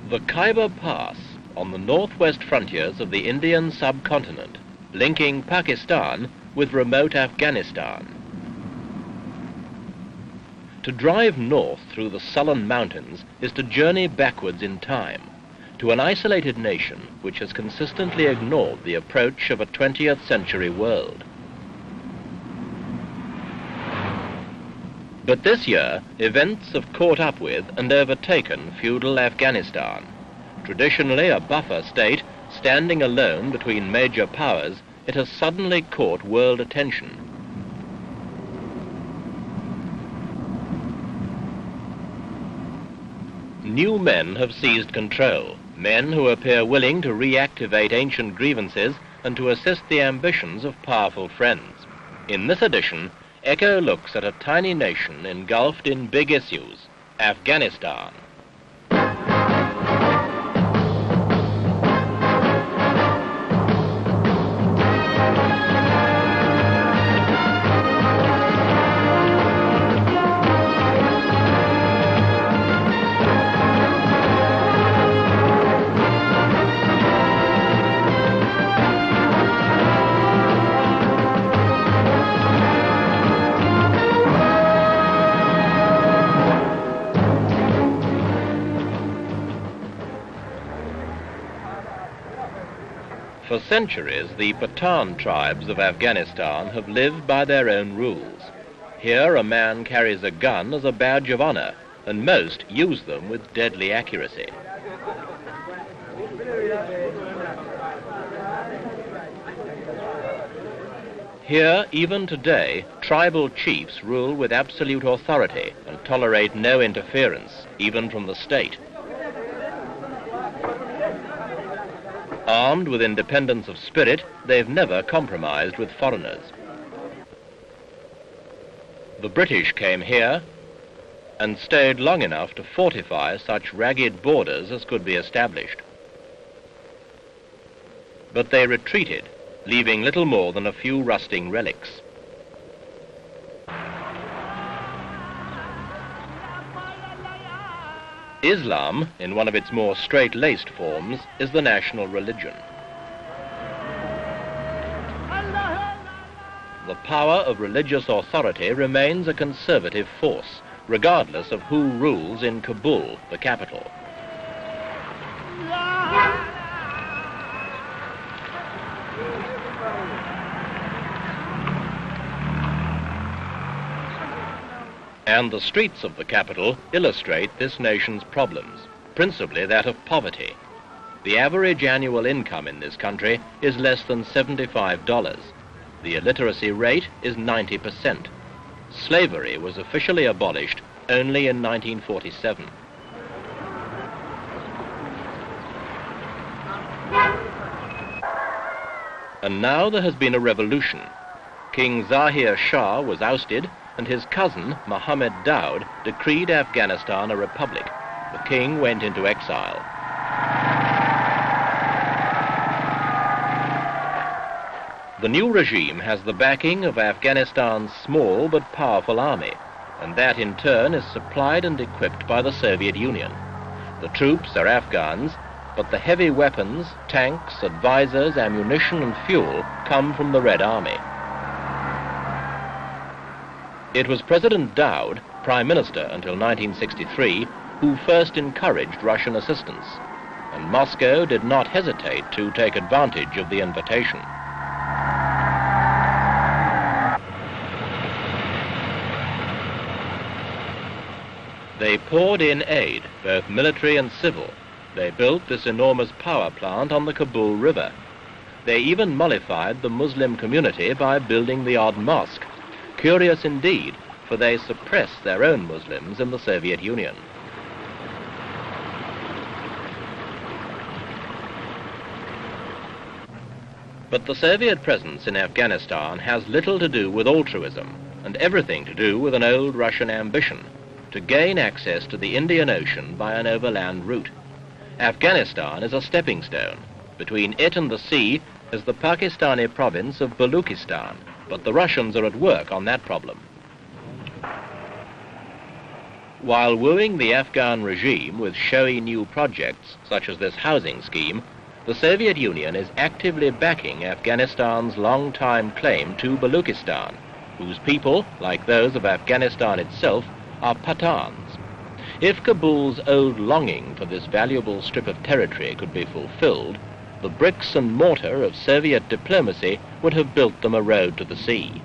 The Khyber Pass on the northwest frontiers of the Indian subcontinent, linking Pakistan with remote Afghanistan. To drive north through the sullen mountains is to journey backwards in time, to an isolated nation which has consistently ignored the approach of a 20th century world. But this year, events have caught up with and overtaken feudal Afghanistan, traditionally a buffer state standing alone between major powers. It has suddenly caught world attention. New men have seized control, men who appear willing to reactivate ancient grievances and to assist the ambitions of powerful friends. In this edition, Echo looks at a tiny nation engulfed in big issues, Afghanistan. For centuries, the Pathan tribes of Afghanistan have lived by their own rules. Here, a man carries a gun as a badge of honor, and most use them with deadly accuracy. Here, even today, tribal chiefs rule with absolute authority and tolerate no interference, even from the state. Armed with independence of spirit, they've never compromised with foreigners. The British came here and stayed long enough to fortify such ragged borders as could be established. But they retreated, leaving little more than a few rusting relics. Islam, in one of its more straight-laced forms, is the national religion. The power of religious authority remains a conservative force, regardless of who rules in Kabul, the capital. And the streets of the capital illustrate this nation's problems, principally that of poverty. The average annual income in this country is less than $75. The illiteracy rate is 90%. Slavery was officially abolished only in 1947. And now there has been a revolution. King Zahir Shah was ousted, and his cousin, Mohammed Daud, decreed Afghanistan a republic. The king went into exile. The new regime has the backing of Afghanistan's small but powerful army, and that in turn is supplied and equipped by the Soviet Union. The troops are Afghans, but the heavy weapons, tanks, advisors, ammunition and fuel come from the Red Army. It was President Daud, Prime Minister until 1963, who first encouraged Russian assistance, and Moscow did not hesitate to take advantage of the invitation. They poured in aid, both military and civil. They built this enormous power plant on the Kabul River. They even mollified the Muslim community by building the odd mosque. Curious indeed, for they suppressed their own Muslims in the Soviet Union. But the Soviet presence in Afghanistan has little to do with altruism, and everything to do with an old Russian ambition, to gain access to the Indian Ocean by an overland route. Afghanistan is a stepping stone. Between it and the sea is the Pakistani province of Baluchistan, but the Russians are at work on that problem. While wooing the Afghan regime with showy new projects, such as this housing scheme, the Soviet Union is actively backing Afghanistan's long-time claim to Baluchistan, whose people, like those of Afghanistan itself, are Pathans. If Kabul's old longing for this valuable strip of territory could be fulfilled, the bricks and mortar of Soviet diplomacy would have built them a road to the sea.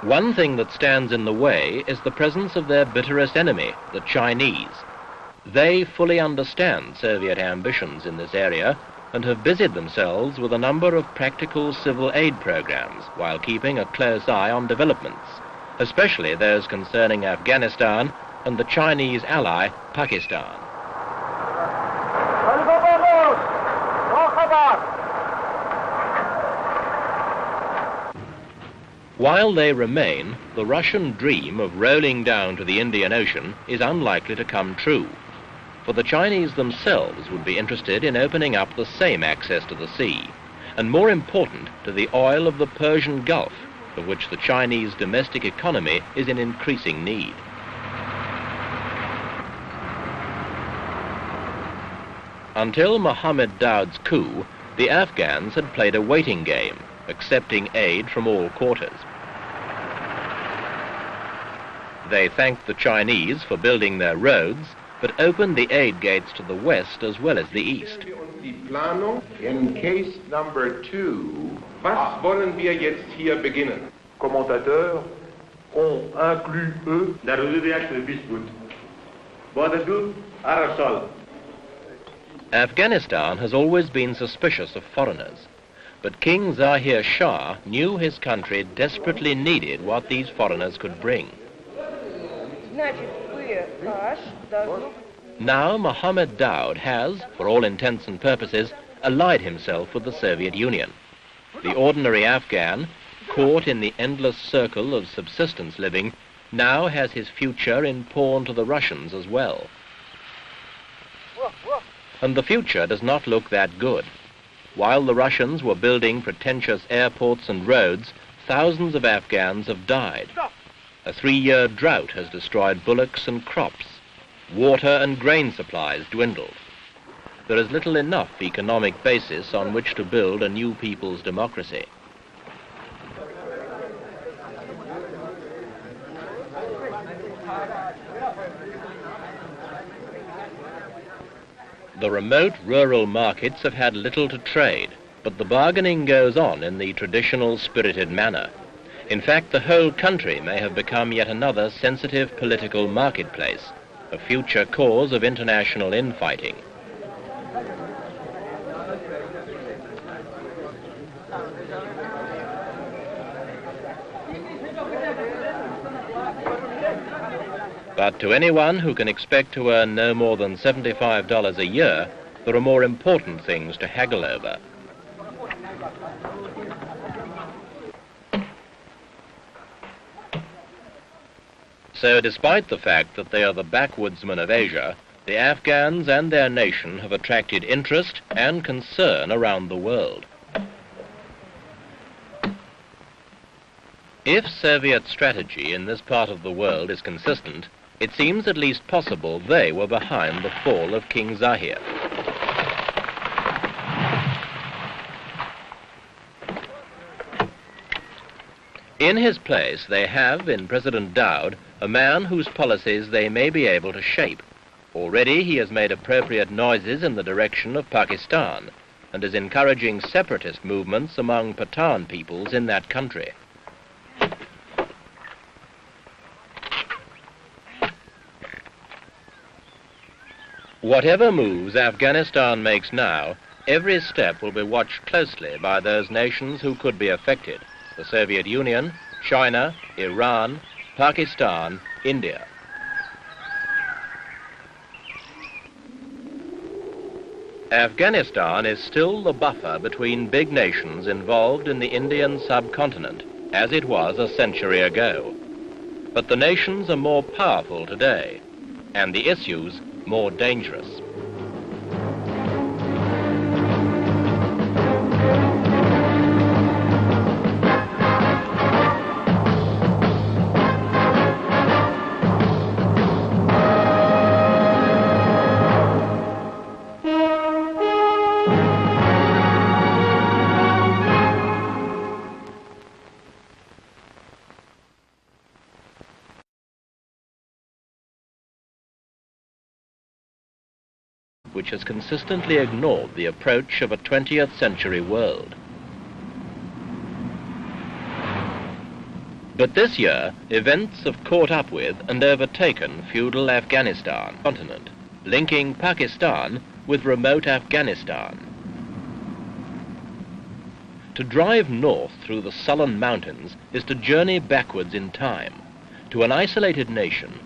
One thing that stands in the way is the presence of their bitterest enemy, the Chinese. They fully understand Soviet ambitions in this area and have busied themselves with a number of practical civil aid programs while keeping a close eye on developments, especially those concerning Afghanistan and the Chinese ally, Pakistan. While they remain, the Russian dream of rolling down to the Indian Ocean is unlikely to come true, for the Chinese themselves would be interested in opening up the same access to the sea, and more important, to the oil of the Persian Gulf, of which the Chinese domestic economy is in increasing need. Until Mohammed Daoud's coup, the Afghans had played a waiting game, accepting aid from all quarters. They thanked the Chinese for building their roads, but opened the aid gates to the west as well as the east. In case number 2, was wollen wir jetzt hier beginnen? Commentateurs ont inclus eux la reduction dispute. Bodadu Arasol. Afghanistan has always been suspicious of foreigners, but King Zahir Shah knew his country desperately needed what these foreigners could bring. Now Mohammed Daoud has, for all intents and purposes, allied himself with the Soviet Union. The ordinary Afghan, caught in the endless circle of subsistence living, now has his future in pawn to the Russians as well. And the future does not look that good. While the Russians were building pretentious airports and roads, thousands of Afghans have died. A 3-year drought has destroyed bullocks and crops. Water and grain supplies dwindled. There is little enough economic basis on which to build a new people's democracy. The remote rural markets have had little to trade, but the bargaining goes on in the traditional spirited manner. In fact, the whole country may have become yet another sensitive political marketplace, a future cause of international infighting. But to anyone who can expect to earn no more than $75 a year, there are more important things to haggle over. So despite the fact that they are the backwoodsmen of Asia, the Afghans and their nation have attracted interest and concern around the world. If Soviet strategy in this part of the world is consistent, it seems at least possible they were behind the fall of King Zahir. In his place, they have, in President Daoud, a man whose policies they may be able to shape. Already he has made appropriate noises in the direction of Pakistan and is encouraging separatist movements among Pathan peoples in that country. Whatever moves Afghanistan makes now, every step will be watched closely by those nations who could be affected: the Soviet Union, China, Iran, Pakistan, India. Afghanistan is still the buffer between big nations involved in the Indian subcontinent, as it was a century ago. But the nations are more powerful today, and the issues more dangerous. Which has consistently ignored the approach of a 20th century world. But this year, events have caught up with and overtaken feudal Afghanistan continent, linking Pakistan with remote Afghanistan. To drive north through the sullen mountains is to journey backwards in time, to an isolated nation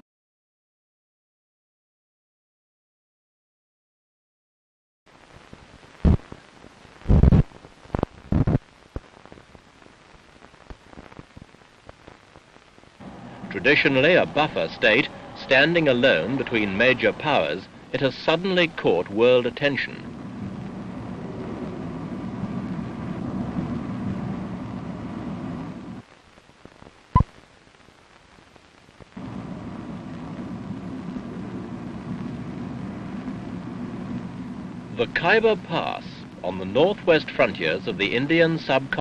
traditionally a buffer state, standing alone between major powers, it has suddenly caught world attention. The Khyber Pass, on the northwest frontiers of the Indian subcontinent,